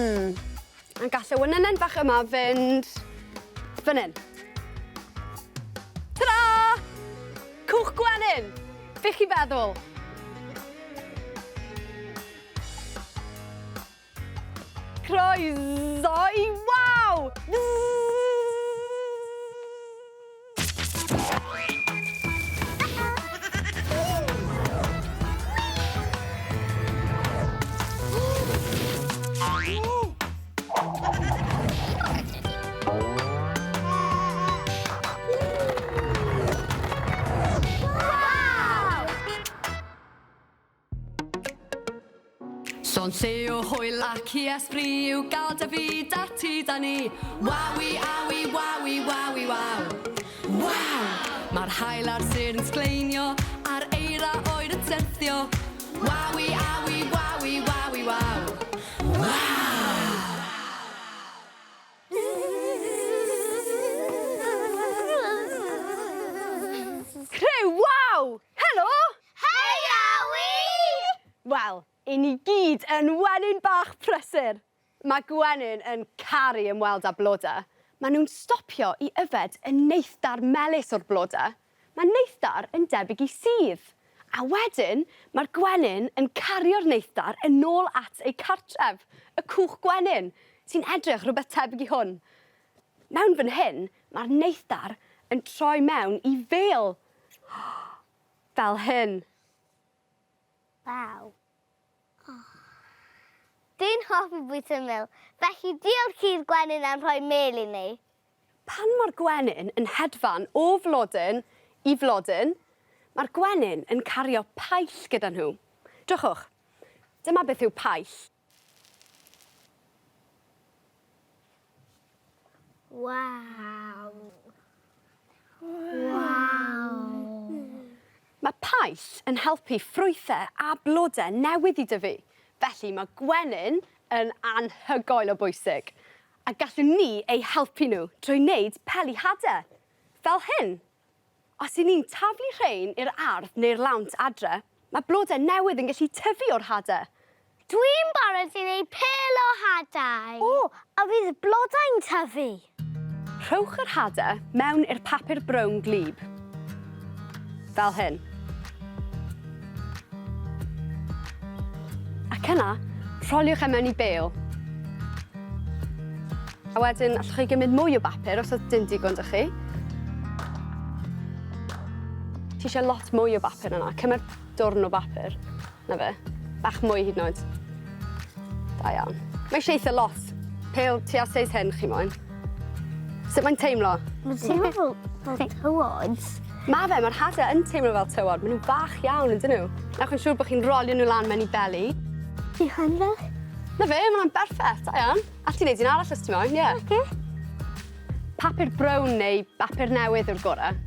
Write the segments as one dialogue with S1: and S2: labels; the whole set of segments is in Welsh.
S1: A gall y wynynen bach yma fynd fan hyn. Ta-da! Cwch gwenyn! Be chi feddwl? Croeso i waw! Son seo hwyl ac i esbri yw gael dy fyd a ti da ni. Wawi, awi, wawi, wawi, waw. Waw! Mae'r hael ar sy'n sgleinio a'r eira oed yn syrthio. Wawi, awi, wawi, wawi, waw. Waw! Crew, waw! Helo!
S2: Hei, awi!
S1: Wel, i ni gyd yn wenyn bach prysur. Mae Gwenyn yn caru ymweld â blodau. Maen nhw'n stopio i yfed y neithdar melys o'r blodau. Mae neithdar yn debyg i sydd. A wedyn, mae'r Gwenyn yn cario'r neithdar yn ôl at ei cartref, y cwch Gwenyn, sy'n edrych rhywbeth tebyg i hwn. Mewn fan hyn, mae'r neithdar yn troi mewn i fel. Fel hyn.
S2: Waw. Dwi'n hoffi bwyta mil, felly diolch i'r Gwenyn am rhoi mel i ni.
S1: Pan mae'r Gwenyn yn hedfan o flodyn i flodyn, mae'r Gwenyn yn cario paill gyda nhw. Drychwch, dyma beth yw paill.
S2: Waw. Waw.
S1: Mae paill yn helpu ffrwythau a blodau newydd i dyfu. Felly mae Gwenyn yn anhygoel o bwysig. A gallwn ni ei helpu nhw drwy wneud peli hadau. Fel hyn. Os i ni'n taflu rhain i'r ardd neu'r lawnt adre, mae blodau newydd yn gallu tyfu o'r hadau.
S2: Dwi'n barod i wneud pel o hadau. O, a fydd blodau'n tyfu.
S1: Rhowch yr hadau mewn i'r papur brown glib. Fel hyn. Ac yna, rholiwch e mewn i bêl. A wedyn, allwch chi gymryd mwy o bapur os oedd dim digon dych chi. Ti eisiau lot mwy o bapur yna. Cymryd dwrn o bapur. Na fe. Bach mwy hyd yn oed. Da iawn. Mae eisiau eitha lot. Pêl tua seis hyn chi moyn. Sut mae'n teimlo?
S2: Mae'n teimlo fel tywods.
S1: Mae fe, mae'r hadau yn teimlo fel tywod. Maen nhw'n bach iawn, ydyn nhw. Newch yn siŵr bod chi'n rolio nhw lan mewn i beli.
S2: Ti hynnych?
S1: Na fe, mae'n berffet, da iawn. Allu wneud un arall os ti moyn, ie.
S2: Okay.
S1: Papur brown neu bapur newydd yw'r gorau.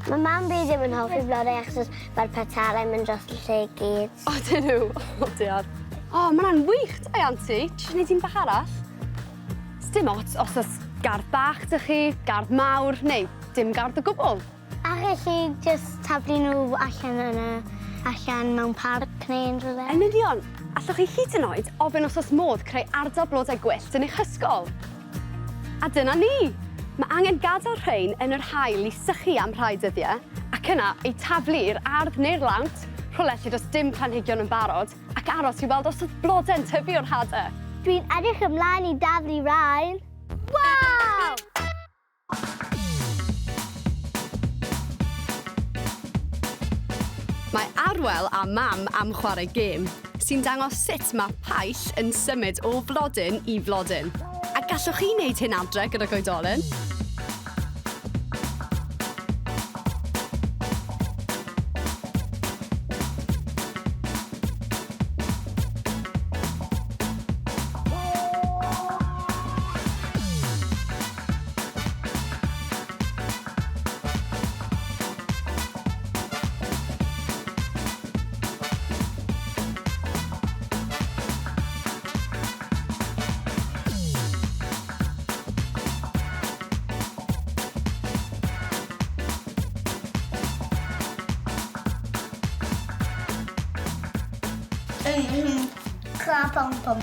S2: Mae mam fi ddim yn hoffi blodau achos mae'r petalau'n mynd dros y lle gyd.
S1: O, dyn nhw. O, diar. O, mae'n wych, da iawn ti. Ti eisiau gwneud un bach arall? Dim ots os oes gardd bach dych chi, gardd mawr, neu dim gardd o gwbl.
S2: A gallu just taflu nhw allan mewn parc neu unrhyw le.
S1: Yn union, allwch chi hyd yn oed ofyn os oes modd creu ardal blodau gwyllt yn eich ysgol. A dyna ni. Mae angen gadael rhain yn yr haul i sychu am rhai dyddiau, ac yna ei taflu i'r ardd neu'r lawnt, rhwle lle does dim planhigion yn barod, ac aros i weld os oes blodau'n tyfu o'r hadau.
S2: Dwi'n edrych ymlaen i daflu rhain. Waw!
S1: Mae Arwel a Mam am chwarae gêm sy'n dangos sut mae paill yn symud o flodyn i flodyn. A gallwch chi wneud hyn adre gyda'r oedolyn.
S2: Cla pom pom.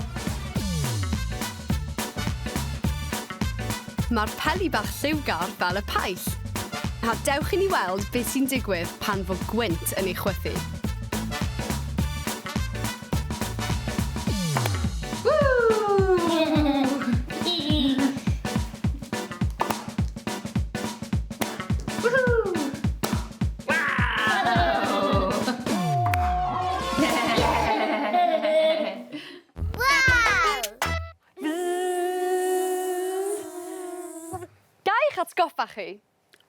S1: Mae'r peli bach lliwgar fel y paill. A dewch i ni weld beth sy'n digwydd pan fo gwynt yn ei chwythu. Eich atgoffa chi,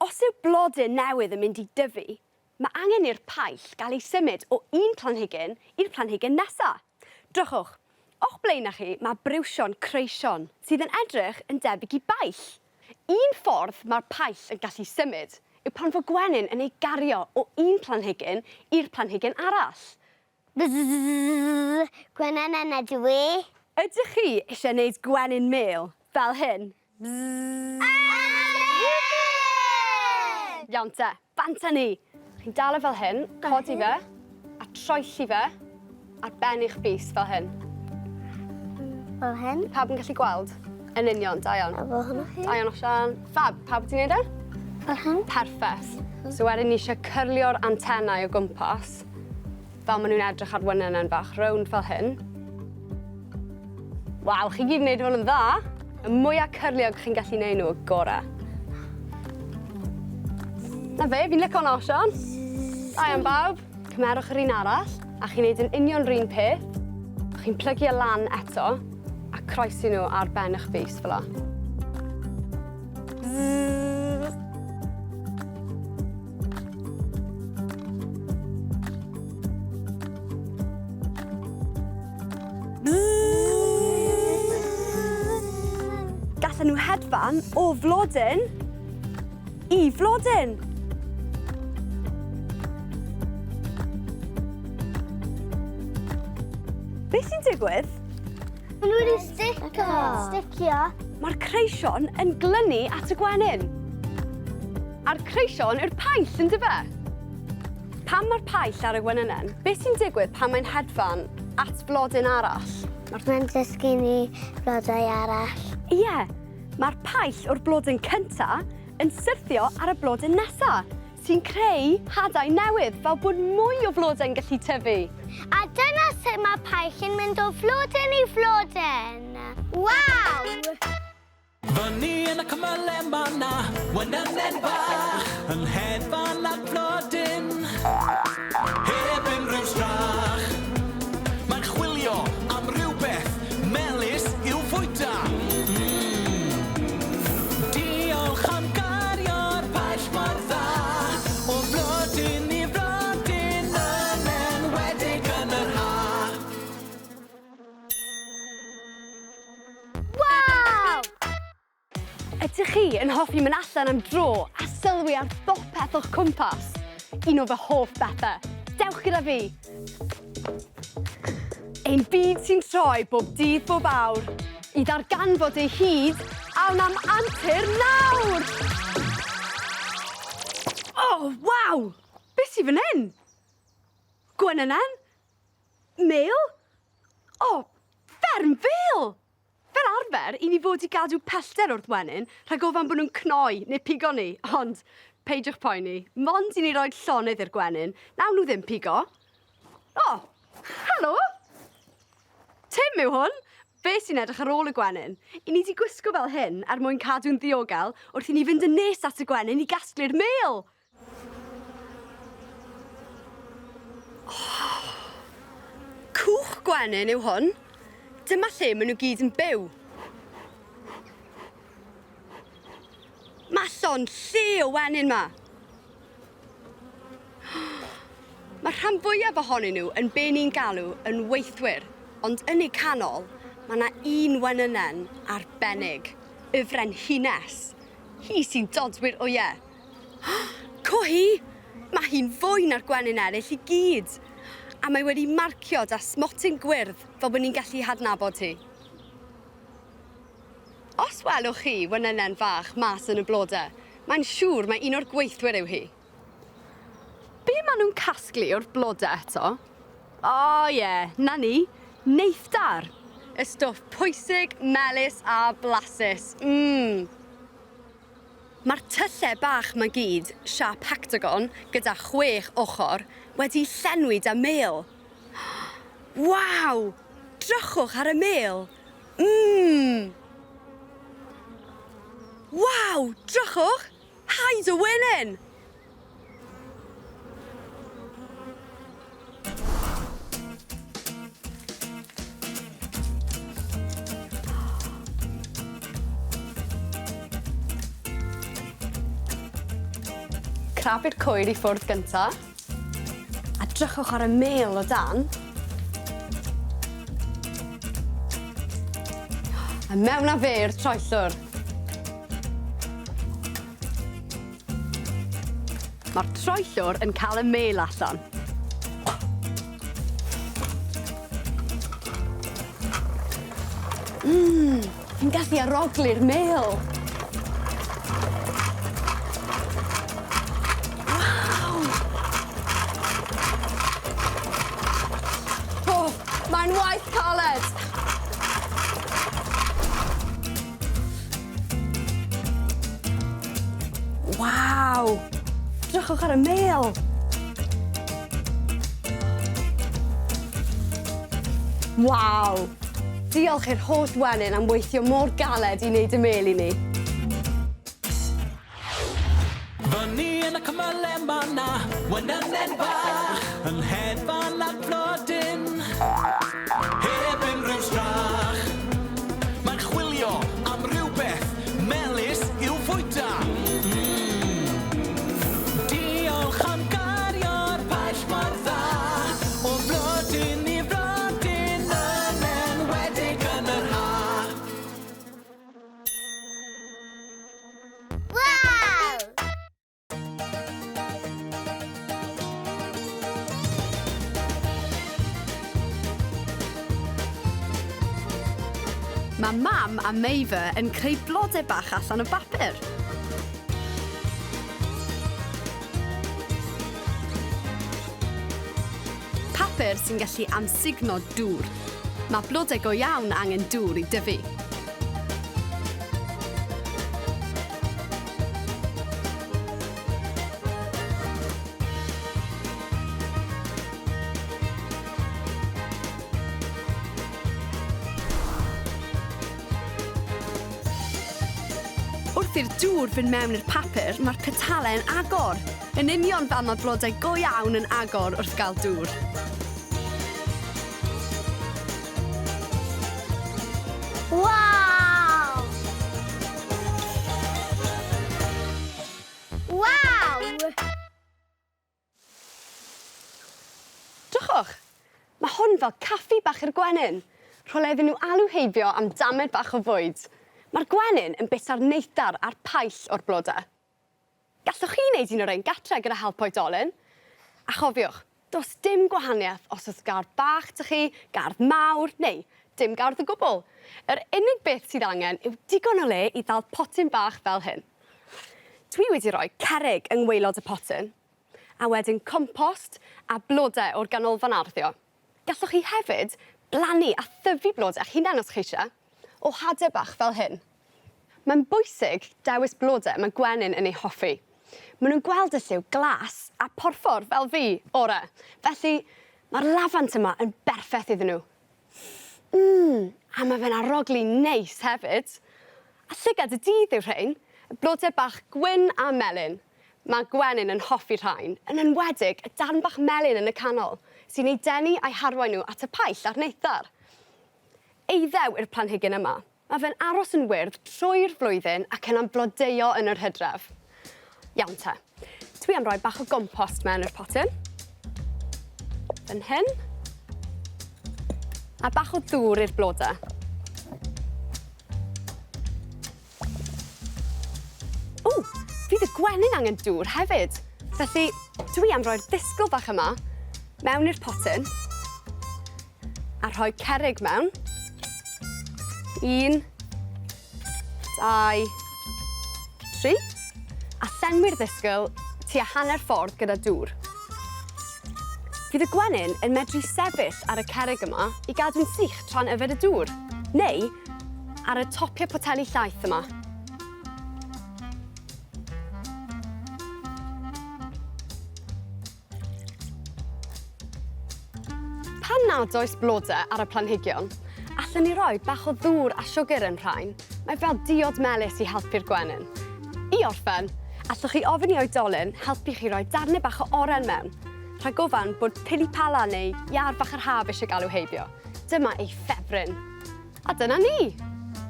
S1: os yw blodyn newydd yn mynd i dyfu, mae angen i'r paill gael ei symud o un planhigyn i'r planhigyn nesaf. Drychwch, o'ch blaenau chi mae briwsion creision sydd yn edrych yn debyg i baill. Un ffordd mae'r paill yn gallu symud yw pan fo gwenyn yn ei gario o un planhigyn i'r planhigyn arall.
S2: Bzzz, gwenyn yn ydw i.
S1: Ydych chi eisiau gwneud gwenyn mêl fel hyn? Bzzz. Iawn te, banta ni. Chi'n dal e fel hyn, codi fe, a troelli fe, ar ben i'ch bys fel hyn.
S2: Fel hyn?
S1: Pawb yn gallu gweld? Yn union, da iawn.
S2: A fel hynny chi?
S1: Da iawn Osian. Fab, pawb ti'n neud e?
S2: Fel hyn?
S1: Perffaith. So wedyn ni eisiau cyrlio'r antennau o gwmpas, fel maen nhw'n edrych ar wynena'n bach, rownd fel hyn. Waw, chi gyd yn neud hwn yn dda. Y mwyaf cyrliog chi'n gallu neud nhw, y gorau. Na fe, fi'n licio hwnna, Osian. Da iawn bawb. Cymerwch yr un arall, a chi'n neud yn union yr un peth. Chi'n plygu y lan eto, a croesi nhw ar ben eich bys fel 'a. Gallen nhw hedfan o flodyn i flodyn. Beth sy'n digwydd?
S2: Maen nhw wedi sticio.
S1: Mae'r creision yn glynu at y gwenyn. A'r creision yw'r paill, yn dyfe? Pan mae'r paill ar y gwenynen, beth sy'n digwydd pan mae'n hedfan at flodyn arall?
S2: Mae'n dysgu ni blodau arall.
S1: Ie, mae'r paill o'r blodyn cynta yn syrthio ar y blodyn nesa, sy'n creu hadau newydd fel bod mwy o flodau'n gallu tyfu.
S2: A dyna sut mae paill yn mynd o flodyn i flodyn. Waw!
S3: Fyny yn y cymylau mana, wenynau bach, yn hedfan at flodyn. Heb unrhyw strach, mae'n chwilio am rywbeth melys i'w fwyta. Diolch am gario'r paill mor dda, o flodyn i flodyn yn enwedig yn yr haf.
S2: Waw!
S1: Ydych chi yn hoffi mynd allan am dro a sylwi ar bopeth o'ch cwmpas? Un o fy hoff bethau. Dewch gyda fi. Ein byd sy'n troi bob dydd bob awr i ddarganfod ei hyd awn am antur nawr. Oh, waw! Beth sy'n fan hyn? Gwenynen? Mêl? Oh, fferm fel! Fel arfer, i ni fod i gadw pellter wrth wenyn rhag ofan bod nhw'n cnoi neu pigo ni, ond peidiwch poeni, mond i ni roed llonydd i'r gwenyn, nawn nhw ddim pigo. Oh, helo! Tim yw hwn. Fe sy'n edrych ar ôl y gwenyn. I ni 'di gwisgo fel hyn er mwyn cadw'n ddiogel wrth i ni fynd yn nes at y gwenyn i gasglu'r mêl. Oh, cwch gwenyn yw hwn. Dyma lle maen nhw gyd yn byw. Mae llon lle o wenyn ma. Mae rhan fwyaf ohonyn nhw yn be ni'n galw yn weithwyr, ond yn eu canol, mae yna un wenynen arbennig, y frenhines. Hi sy'n dodwyr o ie. Co hi! Mae hi'n fwy na'r gwenyn eraill i gyd. A mae wedi marcio da smotyn gwyrdd fel bod ni'n gallu hadnabod hi. Os welwch chi wenynen fach mas yn y blodau, mae'n siŵr mae un o'r gweithwyr yw hi. Be maen nhw'n casglu o'r blodau eto? O ie, na ni, neithdar. Y stwff pwysig, melys a blasus. Mae'r tyllau bach mae gyd, siap hectagon, gyda 6 ochr, wedi llenwi â mêl. Waw! Drychwch ar y mêl. Waw! Drychwch! Hide a winning! Crafu'r coed i ffwrdd gynta. A drychwch ar y mêl o dan. A mewn â fe i'r troellwr. Mae'r troellwr yn cael y mêl allan. Fi'n gallu aroglu'r mêl. Mae'n waith caled. Waw! Drychwch ar y mêl. Waw! Diolch i'r holl wenyn am weithio mor galed i wneud y mêl i ni.
S3: Fyny yn y cymylau mana, wenynau bach, yn hedfan at blodyn. Heb unrhyw strach, mae'n chwilio am rywbeth melys i'w fwyta. Diolch am gario'r paill mor dda, o flodyn i flodyn, yn enwedig yn yr ha'.
S2: Wow!
S1: Mae mam a Meifa yn creu blodau bach allan o bapur. Papur sy'n gallu amsugno dŵr. Mae blodau go iawn angen dŵr i dyfu. Wrth i'r dŵr fynd mewn i'r papur, mae'r petalau yn agor. Yn union fel mae blodau go iawn yn agor wrth gael dŵr.
S2: Wow! Wow!
S1: Drychwch, mae hwn fel caffi bach i'r gwenyn. Rholedden nhw alw heibio am damed bach o fwyd. Mae'r gwenyn yn bita'r neithdar a'r paill o'r blodau. Gallwch chi wneud un o'r ein gatre gyda help oedolyn. A chofiwch, does dim gwahaniaeth os oes gardd bach dych chi, gardd mawr, neu dim gardd o gwbl. Yr unig beth sydd angen yw digon o le i ddal potyn bach fel hyn. Dwi wedi rhoi cerrig yng ngwaelod y potyn, a wedyn compost a blodau o'r ganolfan arddio. Gallwch chi hefyd blannu a thyfu blodau eich hunain os chi eisiau, o hadau bach fel hyn. Mae'n bwysig dewis blodau mae gwenyn yn ei hoffi. Maen nhw'n gweld y lliw glas a porffor fel fi, ore. Felly, mae'r lafant yma yn berffaith iddyn nhw. A mae fe'n aroglu neis hefyd. A llygad y dydd yw rhain, y blodau bach gwyn a melyn. Mae gwenyn yn hoffi rhain, yn enwedig y darn bach melyn yn y canol, sy'n ei denu a'i harwain nhw at y paill a'r neithdar. Eiddew i'r planhigyn yma. Mae fe'n aros yn wyrdd trwy'r flwyddyn ac yn amblodeuo yn yr Hydref. Iawn te. Dwi am roi bach o gompost mewn i'r potyn. Fan hyn. A bach o ddŵr i'r blodau. Fydd y gwenyn angen dŵr hefyd. Felly, dwi am roi'r disgl bach yma mewn i'r potyn a rhoi cerrig mewn. 1, 2, 3. A llenwi'r ddisgyl tua hanner ffordd gyda dŵr. Fydd y gwenyn yn medru sefyll ar y cerrig yma i gadw'n sych tra'n yfed y dŵr, neu ar y topiau poteli llaeth yma. nad oes blodau ar y planhigion, allan ni roi bach o ddŵr a siwgr yn rhain. Mae fel diod melys i helpu'r gwenyn. I orffen, allwch chi ofyn i oedolyn helpu chi roi darnau bach o oren mewn, rhag ofan bod pili pala neu iar bach yr haf eisiau galw heibio. Dyma ei ffefryn. A dyna ni!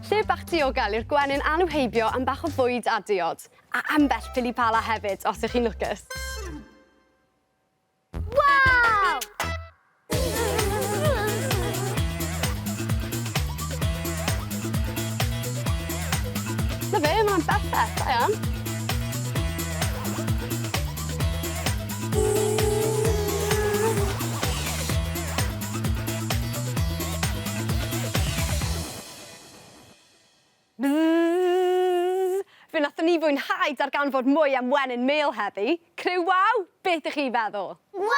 S1: Lle bach diogel i'r gwenyn alw heibio am bach o fwyd a diod, a ambell pili pala hefyd os ych chi'n lwcus.
S2: Wow!
S1: Na fe, mae'n berffeth, da iawn. Fe nathon ni fwynhau darganfod mwy am wenyn mêl heddi. Criw waw, beth ych chi feddwl?
S2: Wow!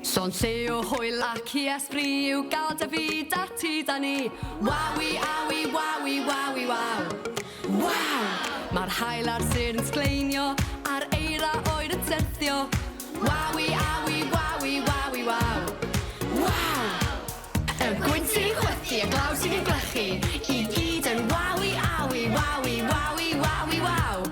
S1: Son Llew, hwyl ac i esbri yw gael David a ti da ni. Wawi, awi, wawi, wawi, waw. Waw! Mae'r hael ar sy'n sgleinio a'r eira oed yn syrthio. Wawi, awi, wawi, wawi, waw. Waw! Y gwyn sy'n chwythu a glaw sy'n glychu i gyd yn wawi, awi, wawi, wawi, wawi, waw.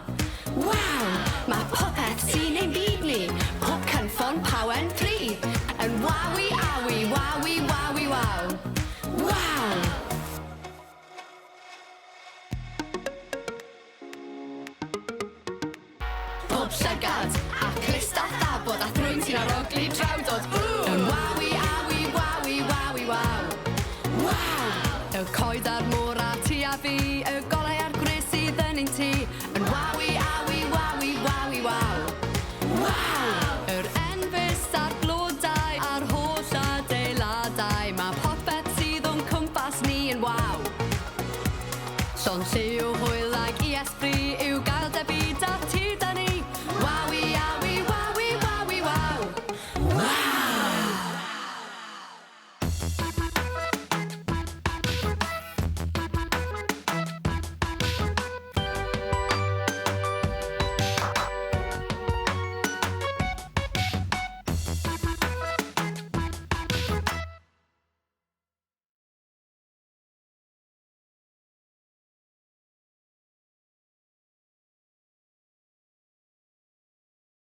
S1: Waw! Mae popeth sy'n ein byd ni, pob cynffon pawen pryd. Yn wawi, awi, wawi, wawi, waw. Waw! Pob llygad a clusta thabod a thrwyn sy'n arogli drawdod. Yn wawi, awi, wawi, wawi, waw. Waw! Y coed a'r môr a ti a fi, y golau a'r gwres sydd yn ein ti. Yn wawi, awi, wawi, wawi, waw. Waw! Yr enfys a'r blodau a'r holl adeiladau, mae popeth sydd o'n cwmpas ni yn waw. Son Llew,